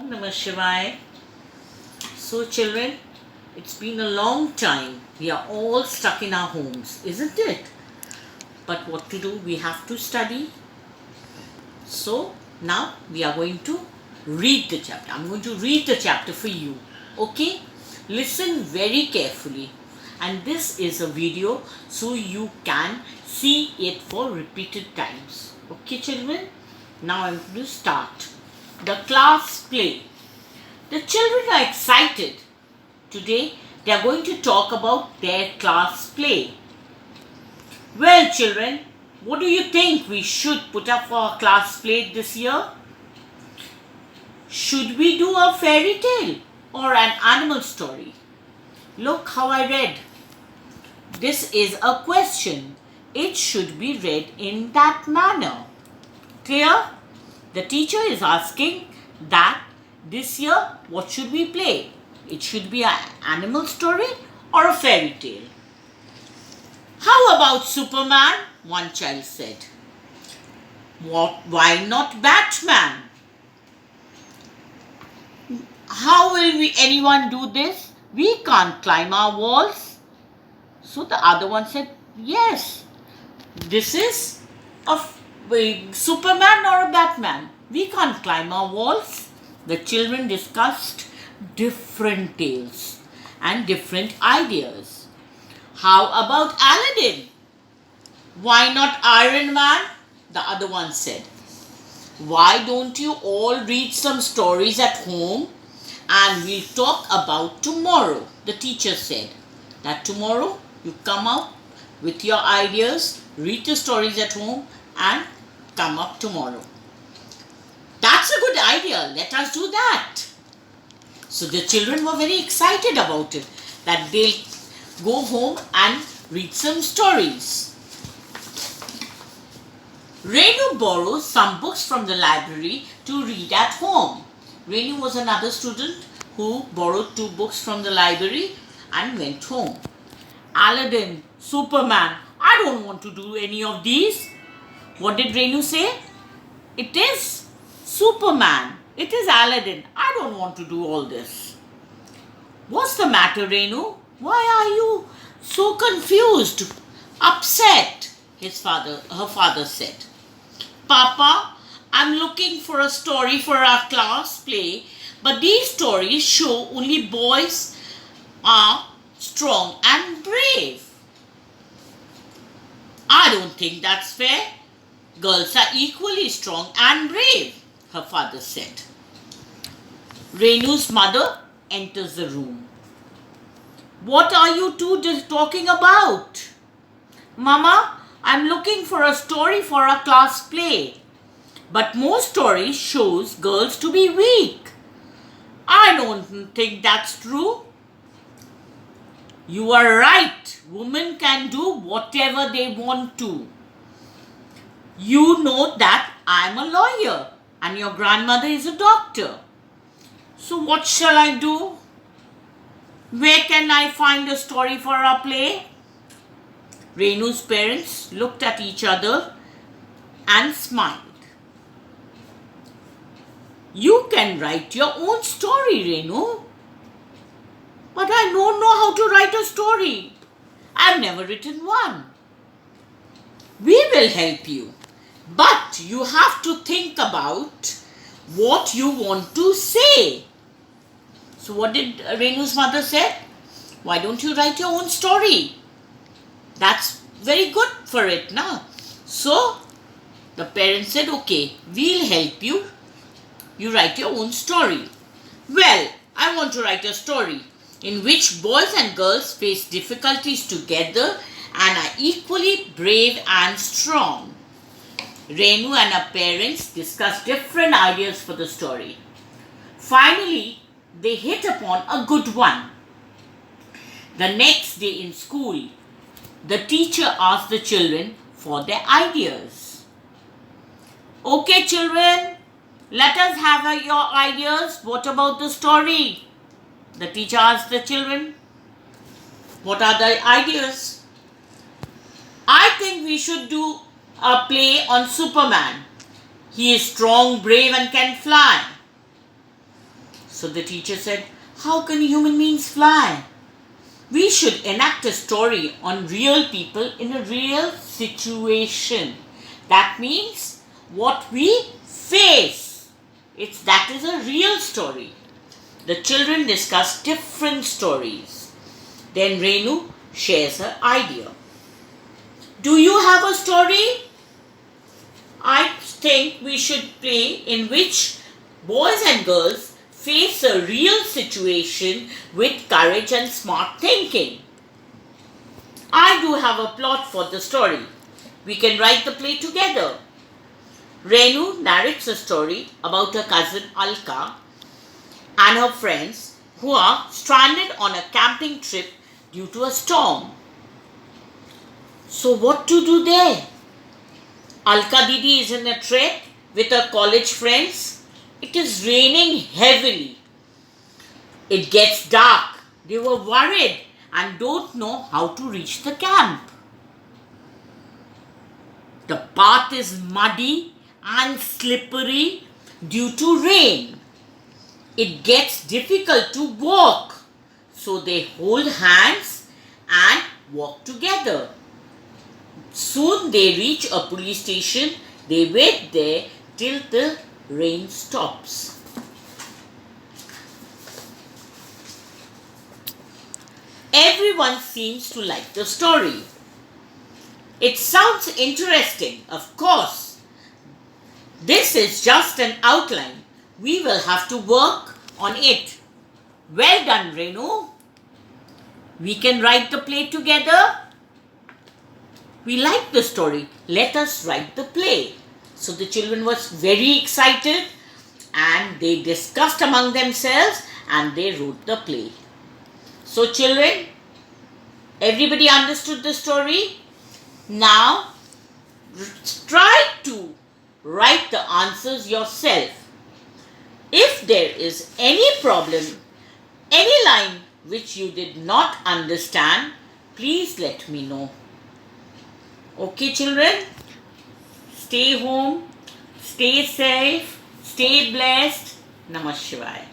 Namah Shivaya. So, children, it's been a long time. We are all stuck in our homes, isn't it? But what to do? We have to study. So, now we are going to read the chapter. I'm going to read the chapter for you. Okay? Listen very carefully. And this is a video so you can see it for repeated times. Okay, children? Now I'm going to start. The class play. The children are excited. Today they are going to talk about their class play. Well, children, what do you think we should put up for our class play this year? Should we do a fairy tale or an animal story? Look how I read. This is a question. It should be read in that manner. Clear? The teacher is asking that this year what should we play? It should be an animal story or a fairy tale. How about Superman? One child said. Why not Batman? How will anyone do this? We can't climb our walls. So the other one said, yes, this is a Superman or a Batman. We can't climb our walls. The children discussed different tales and different ideas. How about Aladdin? Why not Iron Man? The other one said. Why don't you all read some stories at home and we'll talk about tomorrow? The teacher said that tomorrow you come up with your ideas, read the stories at home and come up tomorrow. That's a good idea. Let us do that. So the children were very excited about it, that they'll go home and read some stories. Renu borrowed some books from the library to read at home. Renu was another student who borrowed 2 books from the library and went home. Aladdin, Superman, I don't want to do any of these. What did Renu say? It is Superman. It is Aladdin. I don't want to do all this. What's the matter, Renu? Why are you so confused, upset? Her father said. Papa, I'm looking for a story for our class play, but these stories show only boys are strong and brave. I don't think that's fair. Girls are equally strong and brave, her father said. Renu's mother enters the room. What are you two talking about? Mama, I'm looking for a story for our class play. But most stories shows girls to be weak. I don't think that's true. You are right. Women can do whatever they want to. You know that I'm a lawyer and your grandmother is a doctor. So what shall I do? Where can I find a story for our play? Renu's parents looked at each other and smiled. You can write your own story, Renu. But I don't know how to write a story. I've never written one. We will help you. But you have to think about what you want to say. So what did Renu's mother say? Why don't you write your own story? That's very good for it now. So the parents said, okay, we'll help you. You write your own story. Well, I want to write a story in which boys and girls face difficulties together and are equally brave and strong. Renu and her parents discussed different ideas for the story. Finally, they hit upon a good one. The next day in school, the teacher asked the children for their ideas. Okay, children, let us have your ideas. What about the story? The teacher asked the children. What are the ideas? I think we should do a play on Superman. He is strong, brave and can fly. So the teacher said, how can human beings fly? We should enact a story on real people in a real situation. That means what we face. That is a real story. The children discuss different stories. Then Renu shares her idea. Do you have a story? I think we should play in which boys and girls face a real situation with courage and smart thinking. I do have a plot for the story. We can write the play together. Renu narrates a story about her cousin Alka and her friends who are stranded on a camping trip due to a storm. So what to do there? Alka Didi is in a trek with her college friends. It is raining heavily. It gets dark. They were worried and don't know how to reach the camp. The path is muddy and slippery due to rain. It gets difficult to walk. So they hold hands and walk together. Soon they reach a police station. They wait there till the rain stops. Everyone seems to like the story. It sounds interesting, of course. This is just an outline. We will have to work on it. Well done, Renu. We can write the play together. We like the story. Let us write the play. So the children was very excited and they discussed among themselves and they wrote the play. So children, everybody understood the story? Now try to write the answers yourself. If there is any problem, any line which you did not understand, please let me know. Okay, children? Stay home, stay safe, stay blessed. Namah Shivaya.